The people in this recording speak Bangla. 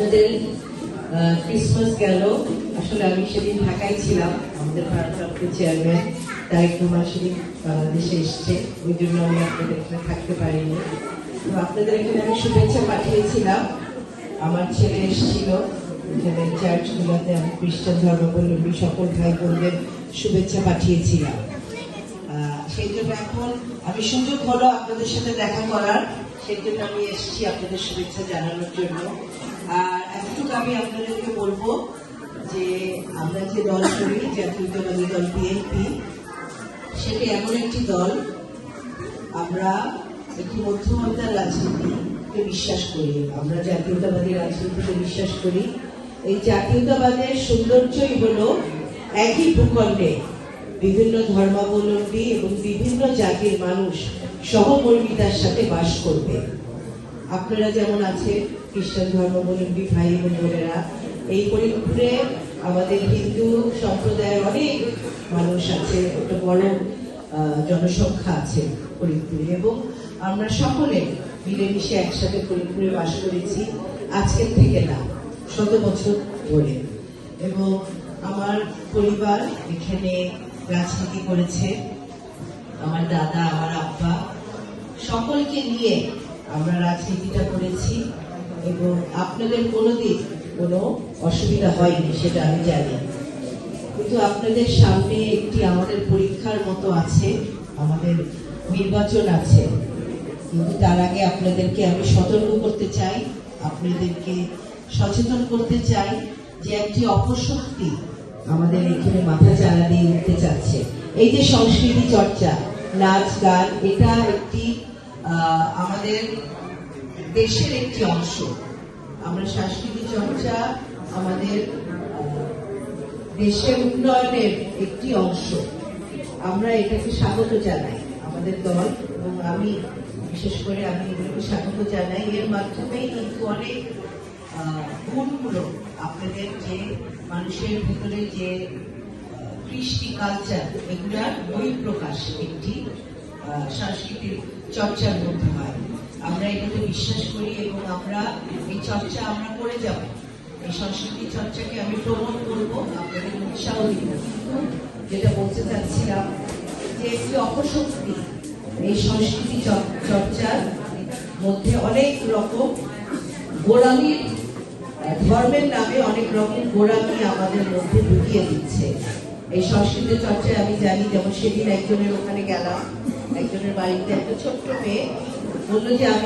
আপনাদের ক্রিসমাস গেল। আসলে আমি সেদিন ঢাকায় ছিলাম, আমাদের ভারপ্রাপ্ত চেয়ারম্যান তারেক রহমান সেদিন বাংলাদেশে এসছে, ওই জন্য আমি আপনাদের এখানে থাকতে পারিনি। তো আপনাদের এখানে আমি শুভেচ্ছা পাঠিয়েছিলাম। আমার ছেলে এসেছিল, এখানে চার্চগুলোতে আমি খ্রিস্টান ধর্মাবলম্বী সকল ভাই বোনদের শুভেচ্ছা পাঠিয়েছিলাম। সেই জন্য এখন আমি সুযোগ হলো আপনাদের সাথে দেখা করার, সেই জন্য আমি এসেছি আপনাদের শুভেচ্ছা জানানোর জন্য। আর এতটুকু আমি আপনাদেরকে বলবো যে আমরা যে দল করি, জাতীয়তাবাদী দল বিএনপি, সেটি এমন একটি দল, আমরা একটি মধ্যমতার রাজনীতিকে বিশ্বাস করি, আমরা জাতীয়তাবাদী রাজনীতিকে বিশ্বাস করি। এই জাতীয়তাবাদের সৌন্দর্যই হলো একই ভূখণ্ডে বিভিন্ন ধর্মাবলম্বী এবং বিভিন্ন জাতির মানুষ সহমর্মিতার সাথে বাস করবে। আপনারা যেমন আছে খ্রিস্টান ধর্মাবলম্বী ভাই এবং বোনেরা, এই ফরিদপুরে আমাদের হিন্দু সম্প্রদায়ের অনেক মানুষ আছে, একটা বড় জনসংখ্যা আছে ফরিদপুরে, এবং আমরা সকলে মিলেমিশে একসাথে ফরিদপুরে বাস করেছি আজকের থেকে না, শত বছর ধরে। এবং আমার পরিবার এখানে রাজনীতি করেছে, আমার দাদা, আমার আব্বা, সকলকে নিয়ে আমরা রাজনীতিটা করেছি, এবং আপনাদের কোনোদিন কোনো অসুবিধা হয়নি সেটা আমি জানি। কিন্তু আপনাদের সামনে একটি আমাদের পরীক্ষার মতো আছে, আমাদের নির্বাচন আছে। কিন্তু তার আগে আপনাদেরকে আমি সতর্ক করতে চাই, আপনাদেরকে সচেতন করতে চাই যে একটি অপশক্তি আমাদের এখানে মাথা চারা দিয়ে উঠতে চাচ্ছে। এই যে সংস্কৃতি চর্চা, নাচ গান, এটা একটি আমাদের দেশের একটি অংশ। আমরা সাংস্কৃতিক চর্চা আমাদের দেশের উন্নয়নের একটি অংশ, আমরা এটাকে স্বাগত জানাই। আমাদের দল এবং আমি বিশেষ করে আমি এগুলোকে স্বাগত জানাই। এর মাধ্যমেই কিন্তু অনেক গুণগুলো আপনাদের যে মানুষের ভিতরে যে কৃষ্টি কালচার, এগুলার বহিঃপ্রকাশ একটি সাংস্কৃতিক চর্চার মধ্যে হয়। আমরা এটাতে বিশ্বাস করি এবং আমরা এই চর্চা আমরা করে যাব। এই সংস্কৃতি চর্চাকে আমি প্রমোট করবো, আপনাদের উৎসাহ দিব। যেটা বলতে চাচ্ছিলাম যে একটি অপশক্তি এই সংস্কৃতি চর্চার মধ্যে অনেক রকম গোড়ামির, ধর্মের নামে অনেক রকম গোড়ামি আমাদের মধ্যে ঢুকিয়ে দিচ্ছে। এই সংস্কৃতি চর্চায় আমি জানি, যেমন সেদিন একজনের ওখানে গেলাম, একজনের বাড়িতে একটা ছোট্ট মেয়ে বললো যে আমি